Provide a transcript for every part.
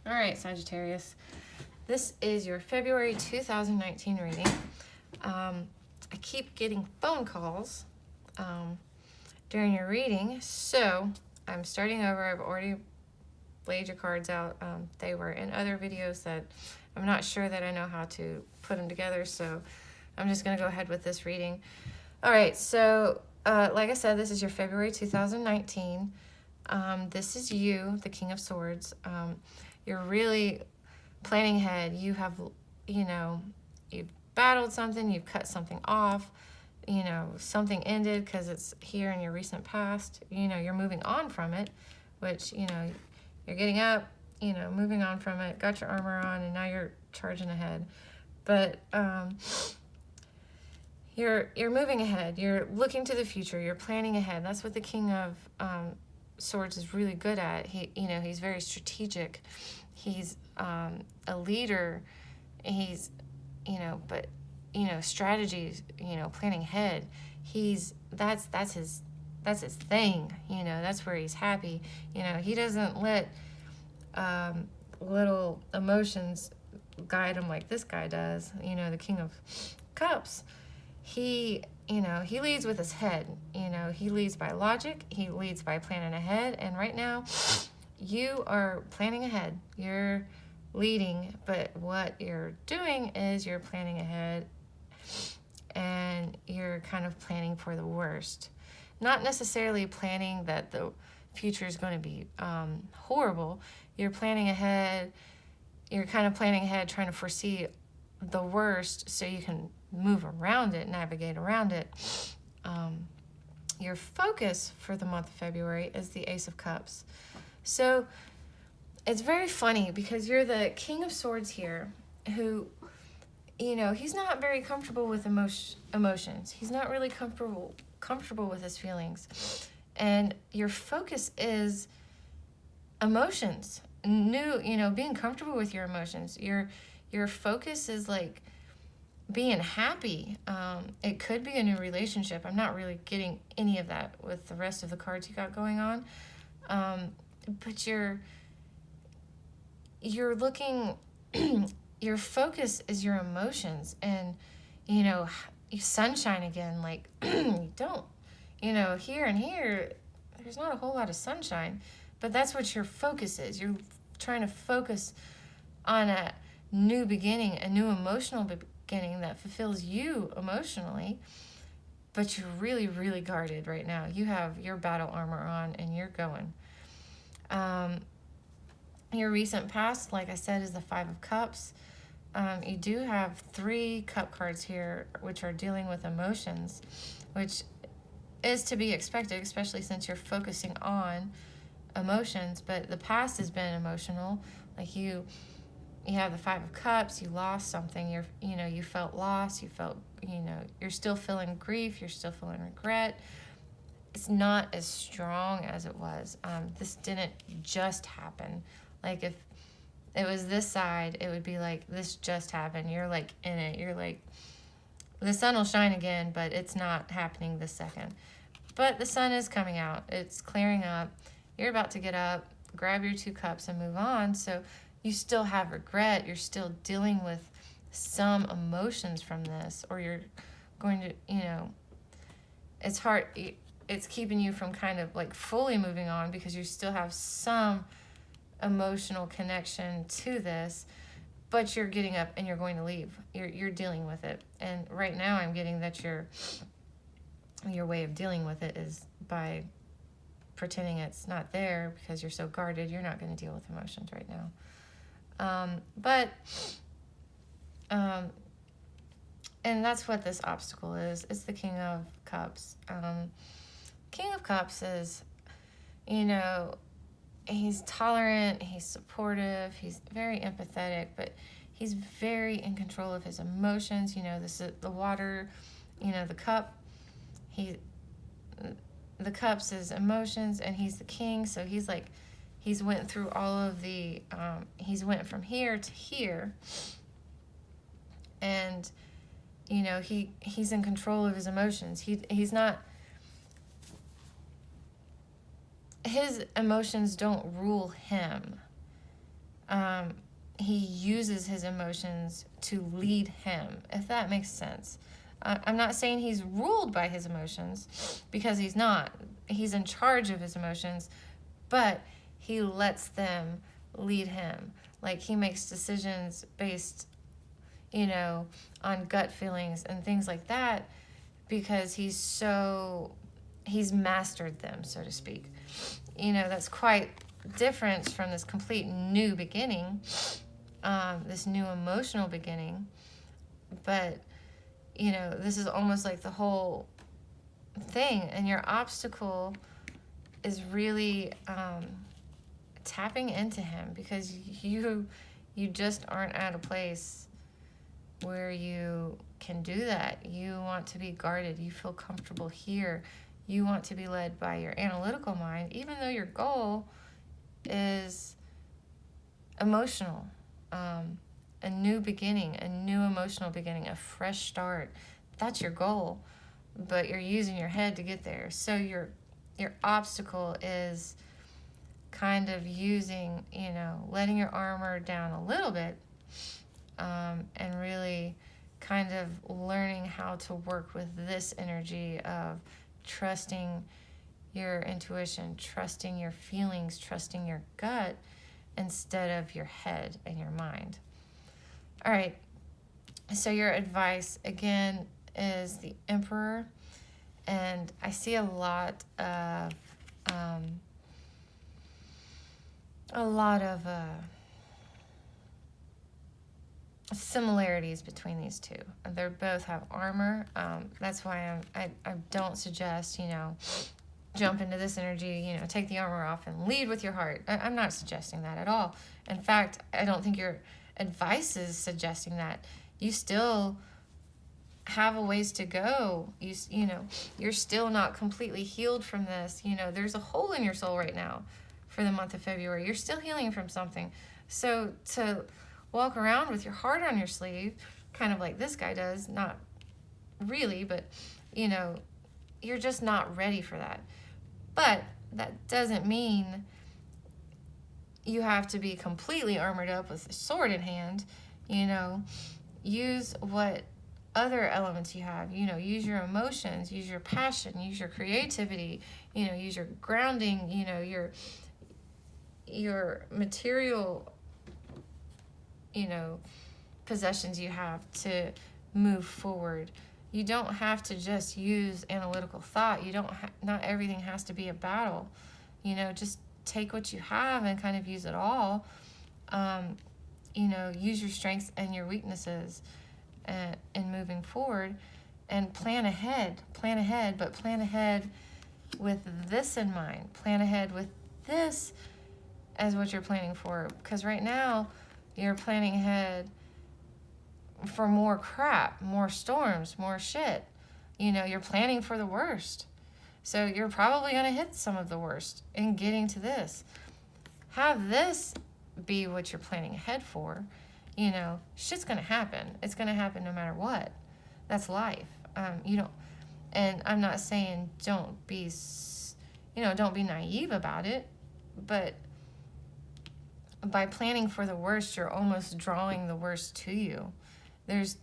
All right, Sagittarius. This is your February 2019 reading. I keep getting phone calls during your reading, so I'm starting over. I've already laid your cards out. They were in other videos that I'm not sure that I know how to put them together, so I'm just going to go ahead with this reading. All right, so like I said, this is your February 2019. This is you, the King of Swords. You're really planning ahead. You have, you've battled something, you've cut something off, something ended because it's here in your recent past. You're moving on from it, which, you're getting up, moving on from it, got your armor on, and now you're charging ahead. But you're moving ahead. You're looking to the future. You're planning ahead. That's what the King of Swords is really good at. He's very strategic. He's a leader. He's, strategies, planning ahead. That's his thing. That's where he's happy. He doesn't let little emotions guide him like this guy does. The King of Cups. He leads with his head. He leads by logic. He leads by planning ahead. And right now, you are planning ahead. You're leading, but what you're doing is you're planning ahead and you're kind of planning for the worst. Not necessarily planning that the future is going to be horrible. You're planning ahead. You're kind of planning ahead, trying to foresee the worst so you can move around it, navigate around it. Your focus for the month of February is the Ace of Cups. So it's very funny because you're the King of Swords here who, he's not very comfortable with emotions. He's not really comfortable with his feelings. And your focus is emotions. Being comfortable with your emotions. Your focus is like being happy. It could be a new relationship. I'm not really getting any of that with the rest of the cards you got going on. But you're looking, your focus is your emotions and, sunshine again. Like, you don't, here and here, there's not a whole lot of sunshine, but that's what your focus is. You're trying to focus on a new beginning, a new emotional beginning that fulfills you emotionally, but you're really, really guarded right now. You have your battle armor on and you're going. Your recent past, like I said, is the Five of Cups. You do have 3 cup cards here, which are dealing with emotions, which is to be expected, especially since you're focusing on emotions. But the past has been emotional. Like you have the Five of Cups. You lost something. You felt lost. You felt, you're still feeling grief. You're still feeling regret. It's not as strong as it was. This didn't just happen. Like if it was this side, it would be like, this just happened. You're like in it. You're like, the sun will shine again, but it's not happening this second. But the sun is coming out. It's clearing up. You're about to get up, grab your 2 cups and move on. So you still have regret. You're still dealing with some emotions from this, or you're going to, it's hard. It's keeping you from kind of like fully moving on because you still have some emotional connection to this, but you're getting up and you're going to leave. You're dealing with it. And right now I'm getting that your way of dealing with it is by pretending it's not there because you're so guarded. You're not going to deal with emotions right now. And that's what this obstacle is. It's the King of Cups. King of Cups is, he's tolerant, he's supportive, he's very empathetic, but he's very in control of his emotions. This is the water, the cup. The cups is emotions, and he's the king, so he's went through all of the, he's went from here to here, and, he's in control of his emotions. He's not, his emotions don't rule him. he uses his emotions to lead him, if that makes sense. I'm not saying he's ruled by his emotions, because he's not. He's in charge of his emotions, but he lets them lead him. Like, he makes decisions based, on gut feelings and things like that, because he's mastered them, so to speak. That's quite different from this complete new beginning, this new emotional beginning. But, this is almost like the whole thing. And your obstacle is really tapping into him, because you just aren't at a place where you can do that. You want to be guarded. You feel comfortable here. You want to be led by your analytical mind, even though your goal is emotional. A new beginning, a new emotional beginning, a fresh start. That's your goal, but you're using your head to get there. So your obstacle is kind of using, letting your armor down a little bit, and really kind of learning how to work with this energy of trusting your intuition, trusting your feelings, trusting your gut instead of your head and your mind. All right, so your advice, again, is the Emperor, and I see a lot of similarities between these two. They both have armor. That's why I don't suggest, jump into this energy, take the armor off and lead with your heart. I'm not suggesting that at all. In fact, I don't think your advice is suggesting that. You still have a ways to go. You're still not completely healed from this. There's a hole in your soul right now for the month of February. You're still healing from something. So to walk around with your heart on your sleeve, kind of like this guy does, not really, but you're just not ready for that. But that doesn't mean you have to be completely armored up with a sword in hand. Use what other elements you have. Use your emotions, use your passion, use your creativity, use your grounding, your material, possessions you have to move forward. You don't have to just use analytical thought. Not everything has to be a battle. Just take what you have and kind of use it all. Use your strengths and your weaknesses in moving forward, and plan ahead, but plan ahead with this in mind. Plan ahead with this as what you're planning for, because right now you're planning ahead for more crap, more storms, more shit. You're planning for the worst. So you're probably going to hit some of the worst in getting to this. Have this be what you're planning ahead for. Shit's going to happen. It's going to happen no matter what. That's life. And I'm not saying don't be naive about it, but by planning for the worst, you're almost drawing the worst to you. There's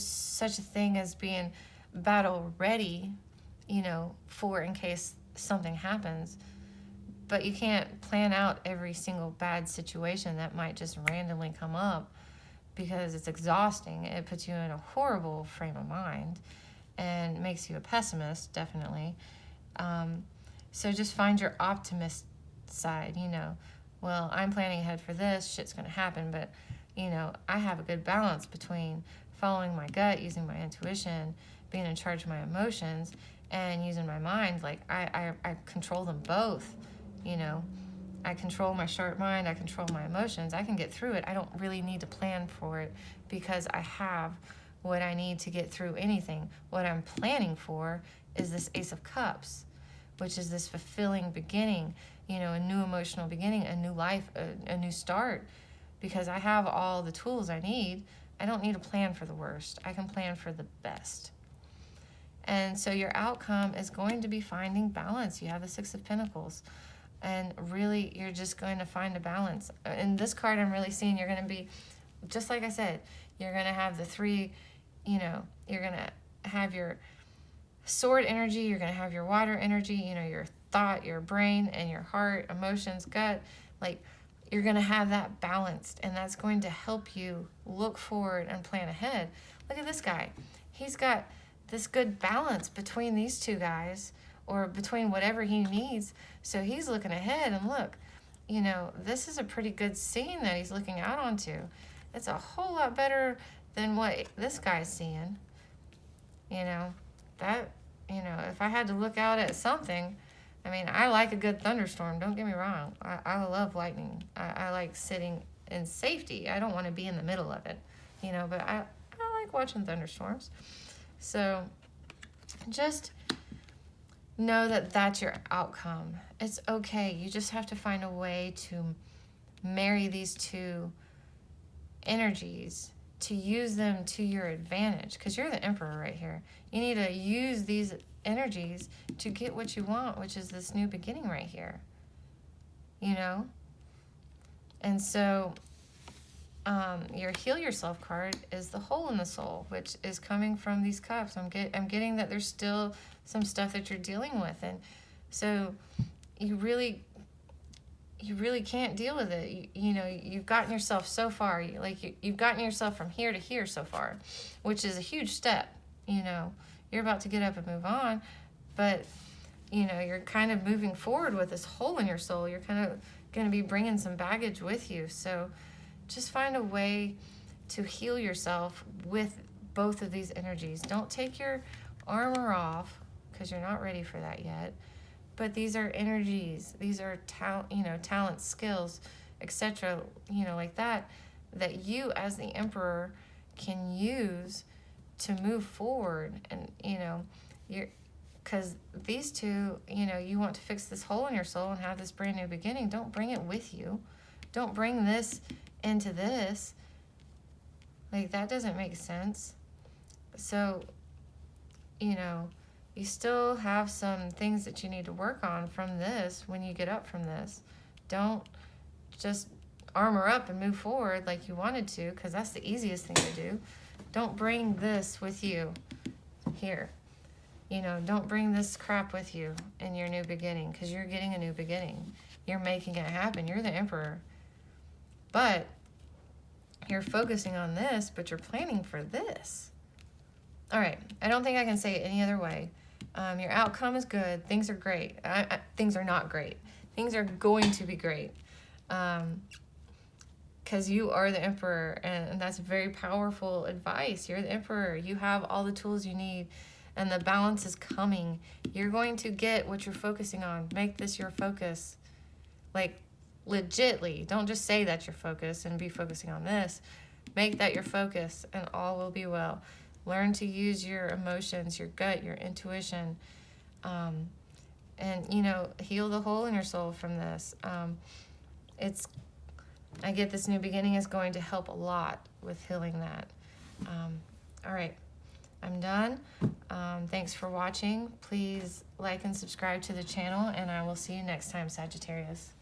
such a thing as being battle ready, for in case something happens. But you can't plan out every single bad situation that might just randomly come up, because it's exhausting. It puts you in a horrible frame of mind and makes you a pessimist, definitely. So just find your optimist side, Well, I'm planning ahead for this, shit's going to happen, but, I have a good balance between following my gut, using my intuition, being in charge of my emotions, and using my mind. Like, I control them both, I control my sharp mind, I control my emotions. I can get through it. I don't really need to plan for it, because I have what I need to get through anything. What I'm planning for is this Ace of Cups, which is this fulfilling beginning, a new emotional beginning, a new life, a new start, because I have all the tools I need. I don't need to plan for the worst. I can plan for the best. And so your outcome is going to be finding balance. You have the Six of Pentacles. And really, you're just going to find a balance. In this card, I'm really seeing you're going to be, just like I said, you're going to have the three, you're going to have your sword energy, you're going to have your water energy, your thought, your brain, and your heart, emotions, gut. Like, you're going to have that balanced, and that's going to help you look forward and plan ahead. Look at this guy. He's got this good balance between these two guys, or between whatever he needs. So he's looking ahead, and look, this is a pretty good scene that he's looking out onto. It's a whole lot better than what this guy's seeing. If I had to look out at something, I mean, I like a good thunderstorm, don't get me wrong. I love lightning. I like sitting in safety. I don't want to be in the middle of it, but I like watching thunderstorms. So just know that that's your outcome. It's okay. You just have to find a way to marry these two energies, to use them to your advantage, because you're the emperor right here. You need to use these energies to get what you want, which is this new beginning right here. And so your Heal Yourself card is the hole in the soul, which is coming from these cups. I'm getting that there's still some stuff that you're dealing with, and so you really can't deal with it. You've gotten yourself so far. You've gotten yourself from here to here so far, which is a huge step. You're about to get up and move on, but you're kind of moving forward with this hole in your soul. You're kind of going to be bringing some baggage with you. So just find a way to heal yourself with both of these energies. Don't take your armor off, because you're not ready for that yet. But these are energies. These are talents, skills, etc. Like that you as the emperor can use to move forward. And because these two, you want to fix this hole in your soul and have this brand new beginning. Don't bring it with you. Don't bring this into this. Like, that doesn't make sense. So, you still have some things that you need to work on from this when you get up from this. Don't just armor up and move forward like you wanted to, because that's the easiest thing to do. Don't bring this with you here. Don't bring this crap with you in your new beginning, because you're getting a new beginning. You're making it happen. You're the emperor. But you're focusing on this, but you're planning for this. All right. I don't think I can say it any other way. Your outcome is good. Things are great. Things are not great. Things are going to be great. Because you are the emperor, and that's very powerful advice. You're the emperor. You have all the tools you need, and the balance is coming. You're going to get what you're focusing on. Make this your focus. Like, legitly. Don't just say that's your focus and be focusing on this. Make that your focus, and all will be well. Learn to use your emotions, your gut, your intuition, and, heal the hole in your soul from this. I get this new beginning is going to help a lot with healing that. All right, I'm done. Thanks for watching. Please like and subscribe to the channel, and I will see you next time, Sagittarius.